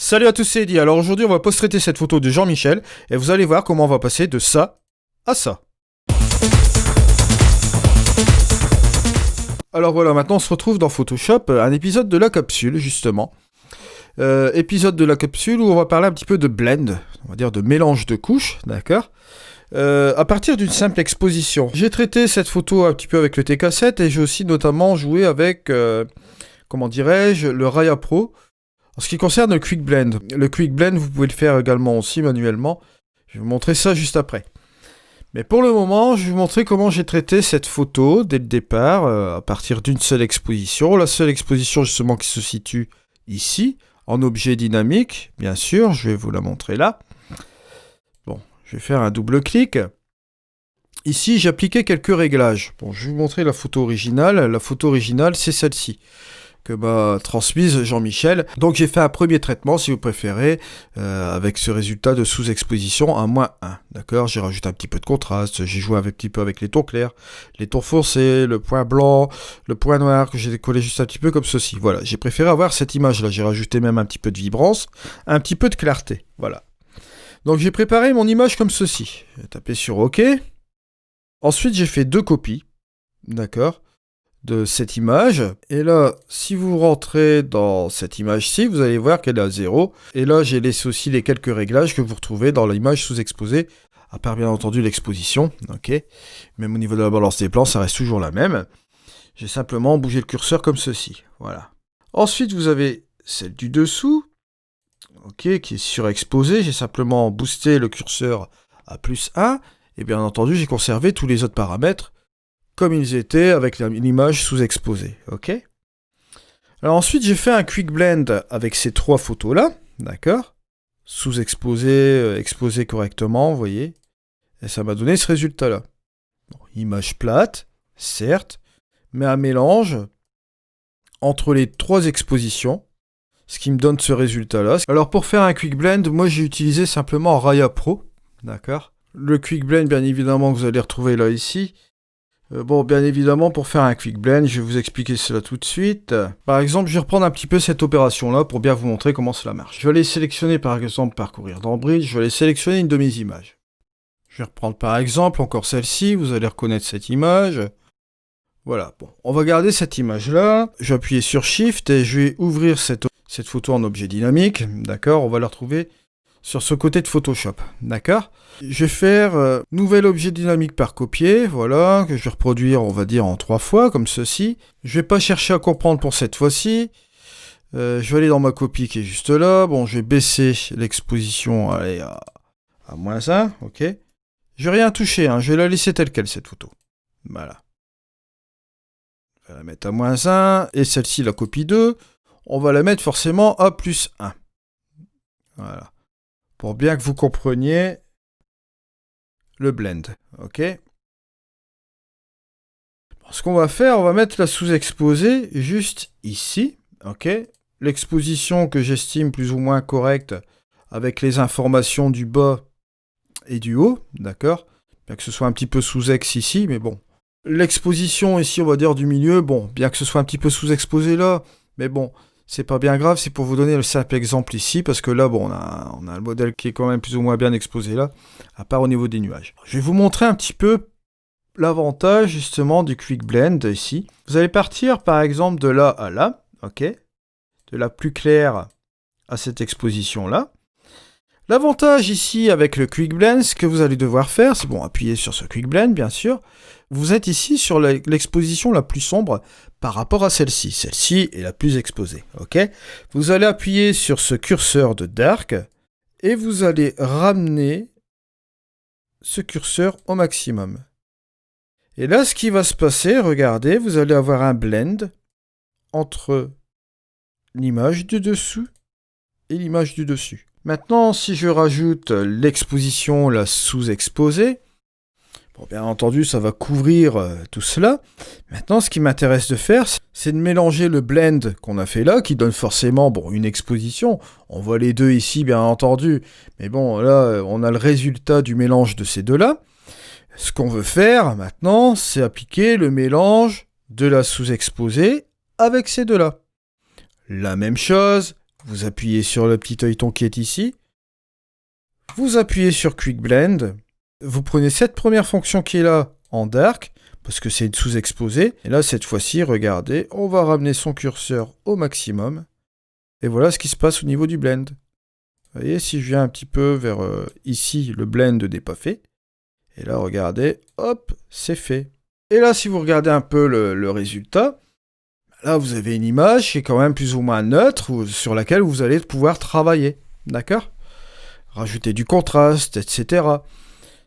Salut à tous, c'est Eddy. Alors aujourd'hui on va post-traiter cette photo de Jean-Michel et vous allez voir comment on va passer de ça à ça. Alors voilà, maintenant on se retrouve dans Photoshop, un épisode de la capsule justement. Épisode de la capsule où on va parler un petit peu de blend, on va dire de mélange de couches, d'accord, à partir d'une simple exposition. J'ai traité cette photo un petit peu avec le TK7 et j'ai aussi notamment joué avec, comment dirais-je, le Raya Pro. En ce qui concerne le Quick Blend, vous pouvez le faire également aussi manuellement. Je vais vous montrer ça juste après. Mais pour le moment, je vais vous montrer comment j'ai traité cette photo dès le départ, à partir d'une seule exposition. La seule exposition justement qui se situe ici, en objet dynamique, bien sûr, je vais vous la montrer là. Bon, je vais faire un double clic. Ici, j'ai appliqué quelques réglages. Bon, je vais vous montrer la photo originale. La photo originale, c'est celle-ci, que m'a transmise Jean-Michel. Donc j'ai fait un premier traitement, si vous préférez, avec ce résultat de sous-exposition à -1. D'accord, j'ai rajouté un petit peu de contraste, j'ai joué un petit peu avec les tons clairs, les tons foncés, le point blanc, le point noir, que j'ai décollé juste un petit peu comme ceci. Voilà, j'ai préféré avoir cette image-là. J'ai rajouté même un petit peu de vibrance, un petit peu de clarté. Voilà. Donc j'ai préparé mon image comme ceci. J'ai tapé sur OK. Ensuite, j'ai fait 2 copies. D'accord, de cette image, et là, si vous rentrez dans cette image-ci, vous allez voir qu'elle est à 0, et là, j'ai laissé aussi les quelques réglages que vous retrouvez dans l'image sous-exposée, à part bien entendu l'exposition, ok, même au niveau de la balance des plans, ça reste toujours la même, j'ai simplement bougé le curseur comme ceci, voilà. Ensuite, vous avez celle du dessous, ok, qui est surexposée, j'ai simplement boosté le curseur à +1, et bien entendu, j'ai conservé tous les autres paramètres comme ils étaient avec l'image sous-exposée, ok. Alors ensuite, j'ai fait un Quick Blend avec ces 3 photos-là, d'accord, sous-exposé, exposé correctement, vous voyez, et ça m'a donné ce résultat-là. Bon, image plate, certes, mais un mélange entre les 3 expositions, ce qui me donne ce résultat-là. Alors pour faire un Quick Blend, moi j'ai utilisé simplement Raya Pro, d'accord. Le Quick Blend, bien évidemment, que vous allez retrouver là, ici. Bon, bien évidemment, pour faire un Quick Blend, je vais vous expliquer cela tout de suite. Par exemple, je vais reprendre un petit peu cette opération-là pour bien vous montrer comment cela marche. Je vais aller sélectionner, par exemple, parcourir dans Bridge, je vais aller sélectionner une de mes images. Je vais reprendre, par exemple, encore celle-ci, vous allez reconnaître cette image. Voilà, bon, on va garder cette image-là. Je vais appuyer sur Shift et je vais ouvrir cette photo en objet dynamique. D'accord, on va la retrouver sur ce côté de Photoshop, d'accord. Je vais faire nouvel objet dynamique par copier, voilà, que je vais reproduire, on va dire, en 3 fois, comme ceci. Je vais pas chercher à comprendre pour cette fois-ci. Je vais aller dans ma copie qui est juste là. Bon, je vais baisser l'exposition, allez, à -1, ok. Je vais rien toucher, hein, je vais la laisser telle quelle, cette photo. Voilà. Je vais la mettre à -1, et celle-ci, la copie 2, on va la mettre forcément à +1. Voilà. Pour bien que vous compreniez le blend, ok. Bon, ce qu'on va faire, on va mettre la sous-exposée juste ici, ok. L'exposition que j'estime plus ou moins correcte avec les informations du bas et du haut, d'accord. Bien que ce soit un petit peu sous-ex ici, mais bon. L'exposition ici, on va dire du milieu, bon, bien que ce soit un petit peu sous-exposé là, mais bon, c'est pas bien grave, c'est pour vous donner le simple exemple ici, parce que là, bon, on a le modèle qui est quand même plus ou moins bien exposé là, à part au niveau des nuages. Je vais vous montrer un petit peu l'avantage, justement, du Quick Blend ici. Vous allez partir, par exemple, de là à là, ok, de la plus claire à cette exposition-là. L'avantage ici, avec le Quick Blend, ce que vous allez devoir faire, c'est, bon, appuyer sur ce Quick Blend, bien sûr. Vous êtes ici sur l'exposition la plus sombre par rapport à celle-ci. Celle-ci est la plus exposée, ok. Vous allez appuyer sur ce curseur de Dark et vous allez ramener ce curseur au maximum. Et là, ce qui va se passer, regardez, vous allez avoir un blend entre l'image du dessous et l'image du dessus. Maintenant, si je rajoute l'exposition, la sous-exposée, bon, bien entendu, ça va couvrir tout cela. Maintenant, ce qui m'intéresse de faire, c'est de mélanger le blend qu'on a fait là, qui donne forcément, bon, une exposition. On voit les deux ici, bien entendu. Mais bon, là, on a le résultat du mélange de ces deux-là. Ce qu'on veut faire, maintenant, c'est appliquer le mélange de la sous-exposée avec ces deux-là. La même chose, vous appuyez sur le petit œilleton qui est ici. Vous appuyez sur Quick Blend. Vous prenez cette première fonction qui est là en dark, parce que c'est une sous-exposée. Et là, cette fois-ci, regardez, on va ramener son curseur au maximum. Et voilà ce qui se passe au niveau du blend. Vous voyez, si je viens un petit peu vers ici, le blend n'est pas fait. Et là, regardez, hop, c'est fait. Et là, si vous regardez un peu le résultat, là, vous avez une image qui est quand même plus ou moins neutre, sur laquelle vous allez pouvoir travailler. D'accord ? Rajouter du contraste, etc.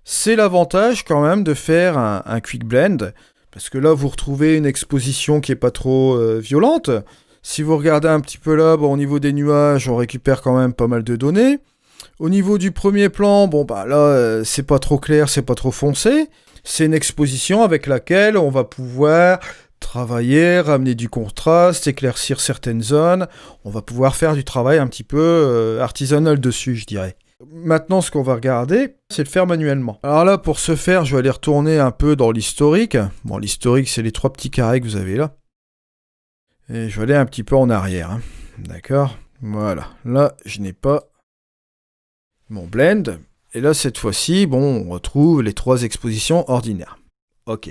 C'est l'avantage quand même de faire un quick blend, parce que là, vous retrouvez une exposition qui n'est pas trop violente. Si vous regardez un petit peu là, bon, au niveau des nuages, on récupère quand même pas mal de données. Au niveau du premier plan, bon, bah là, c'est pas trop clair, c'est pas trop foncé. C'est une exposition avec laquelle on va pouvoir travailler, ramener du contraste, éclaircir certaines zones. On va pouvoir faire du travail un petit peu artisanal dessus, je dirais. Maintenant, ce qu'on va regarder, c'est le faire manuellement. Alors là, pour ce faire, je vais aller retourner un peu dans l'historique. Bon, l'historique, c'est les 3 petits carrés que vous avez là. Et je vais aller un petit peu en arrière. Hein. D'accord ? Voilà. Là, je n'ai pas mon blend. Et là, cette fois-ci, bon, on retrouve les 3 expositions ordinaires. Ok.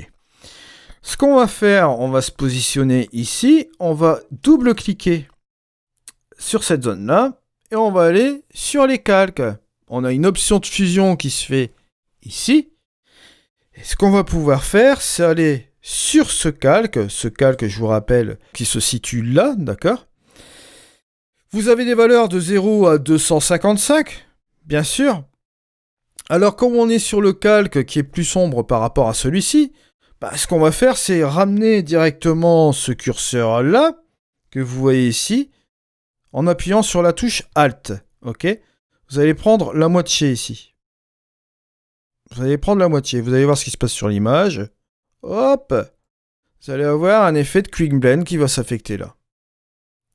Ce qu'on va faire, on va se positionner ici. On va double-cliquer sur cette zone-là. Et on va aller sur les calques. On a une option de fusion qui se fait ici. Et ce qu'on va pouvoir faire, c'est aller sur ce calque, je vous rappelle, qui se situe là, d'accord ? Vous avez des valeurs de 0 à 255, bien sûr. Alors, comme on est sur le calque qui est plus sombre par rapport à celui-ci, bah, ce qu'on va faire, c'est ramener directement ce curseur-là, que vous voyez ici, en appuyant sur la touche Alt, ok ? Vous allez prendre la moitié ici. Vous allez prendre la moitié, vous allez voir ce qui se passe sur l'image. Hop ! Vous allez avoir un effet de Quick Blend qui va s'affecter là.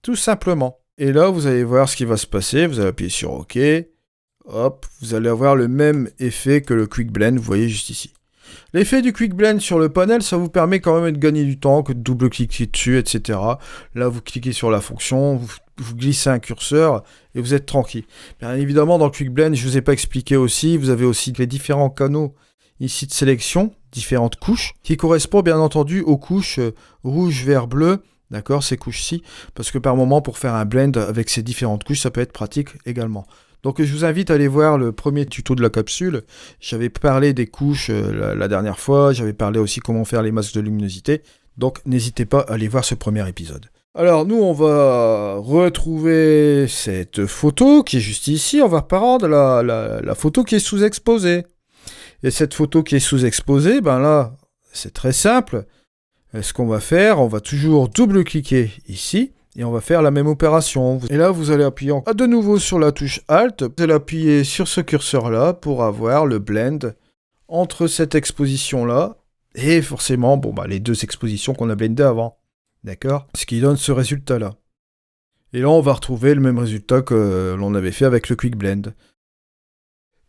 Tout simplement. Et là, vous allez voir ce qui va se passer. Vous allez appuyer sur OK. Hop, vous allez avoir le même effet que le Quick Blend, vous voyez juste ici. L'effet du Quick Blend sur le panel, ça vous permet quand même de gagner du temps, que de double-cliquer dessus, etc. Là, vous cliquez sur la fonction, vous glissez un curseur et vous êtes tranquille. Bien évidemment, dans le Quick Blend, je ne vous ai pas expliqué aussi, vous avez aussi les différents canaux ici de sélection, différentes couches, qui correspondent bien entendu aux couches rouge, vert, bleu, d'accord, ces couches-ci, parce que par moment, pour faire un blend avec ces différentes couches, ça peut être pratique également. Donc je vous invite à aller voir le premier tuto de la capsule. J'avais parlé des couches la dernière fois, j'avais parlé aussi comment faire les masques de luminosité, donc n'hésitez pas à aller voir ce premier épisode. Alors nous, on va retrouver cette photo qui est juste ici, on va reprendre la photo qui est sous-exposée. Et cette photo qui est sous-exposée, ben là, c'est très simple. Ce qu'on va faire, on va toujours double-cliquer ici, et on va faire la même opération. Et là, vous allez appuyer de nouveau sur la touche Alt, vous allez appuyer sur ce curseur-là pour avoir le blend entre cette exposition-là, et forcément, bon, bah, les 2 expositions qu'on a blendées avant. D'accord ? Ce qui donne ce résultat-là. Et là, on va retrouver le même résultat que l'on avait fait avec le Quick Blend.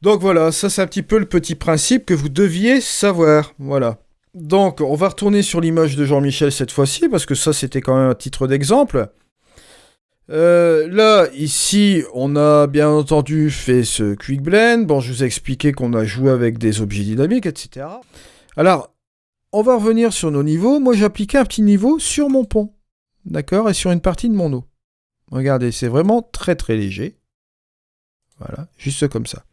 Donc voilà, ça c'est un petit peu le petit principe que vous deviez savoir. Voilà. Donc on va retourner sur l'image de Jean-Michel cette fois-ci, parce que ça c'était quand même un titre d'exemple. Là, ici, on a bien entendu fait ce Quick Blend. Bon, je vous ai expliqué qu'on a joué avec des objets dynamiques, etc. Alors, on va revenir sur nos niveaux. Moi, j'ai appliqué un petit niveau sur mon pont. D'accord ? Et sur une partie de mon eau. Regardez, c'est vraiment très très léger. Voilà, juste comme ça.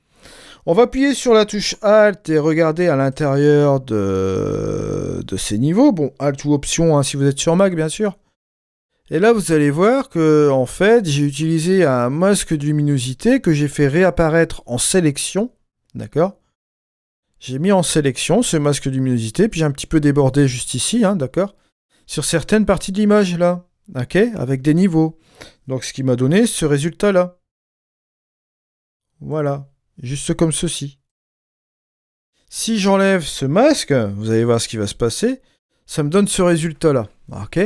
On va appuyer sur la touche Alt et regarder à l'intérieur de ces niveaux. Bon, Alt ou Option, hein, si vous êtes sur Mac, bien sûr. Et là, vous allez voir que, en fait, j'ai utilisé un masque de luminosité que j'ai fait réapparaître en sélection. D'accord ? J'ai mis en sélection ce masque de luminosité, puis j'ai un petit peu débordé juste ici, hein, d'accord ? Sur certaines parties de l'image, là. Ok ? Avec des niveaux. Donc, ce qui m'a donné ce résultat-là. Voilà. Juste comme ceci. Si j'enlève ce masque, vous allez voir ce qui va se passer, ça me donne ce résultat-là. Ok ?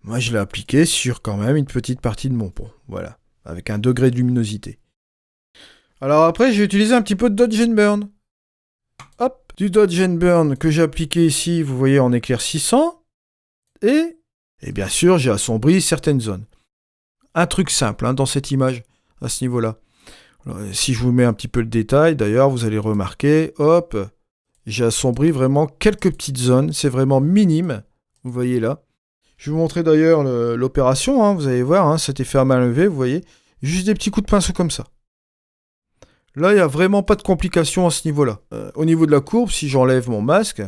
Moi, je l'ai appliqué sur quand même une petite partie de mon pont. Voilà. Avec un degré de luminosité. Alors après, j'ai utilisé un petit peu de Dodge and Burn. Hop, du Dodge and Burn que j'ai appliqué ici, vous voyez, en éclaircissant. Et bien sûr, j'ai assombri certaines zones. un truc simple dans cette image, à ce niveau-là. Alors, si je vous mets un petit peu le détail, d'ailleurs, vous allez remarquer, hop, j'ai assombri vraiment quelques petites zones, c'est vraiment minime, vous voyez là. Je vais vous montrer d'ailleurs l'opération, vous allez voir, cet effet à main levée, vous voyez, juste des petits coups de pinceau comme ça. Là, il n'y a vraiment pas de complications à ce niveau-là. Au niveau de la courbe, si j'enlève mon masque,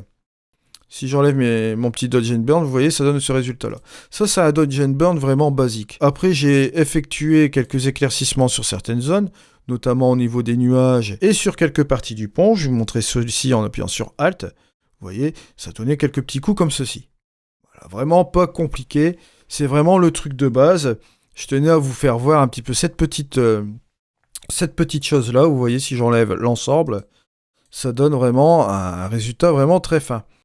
si j'enlève mon petit Dodge and Burn, vous voyez, ça donne ce résultat-là. Ça, c'est un Dodge and Burn vraiment basique. Après, j'ai effectué quelques éclaircissements sur certaines zones, notamment au niveau des nuages et sur quelques parties du pont. Je vais vous montrer celui-ci en appuyant sur Alt. Vous voyez, ça donnait quelques petits coups comme ceci. Voilà, vraiment pas compliqué. C'est vraiment le truc de base. Je tenais à vous faire voir un petit peu cette petite chose-là. Vous voyez, si j'enlève l'ensemble, ça donne vraiment un résultat vraiment très fin.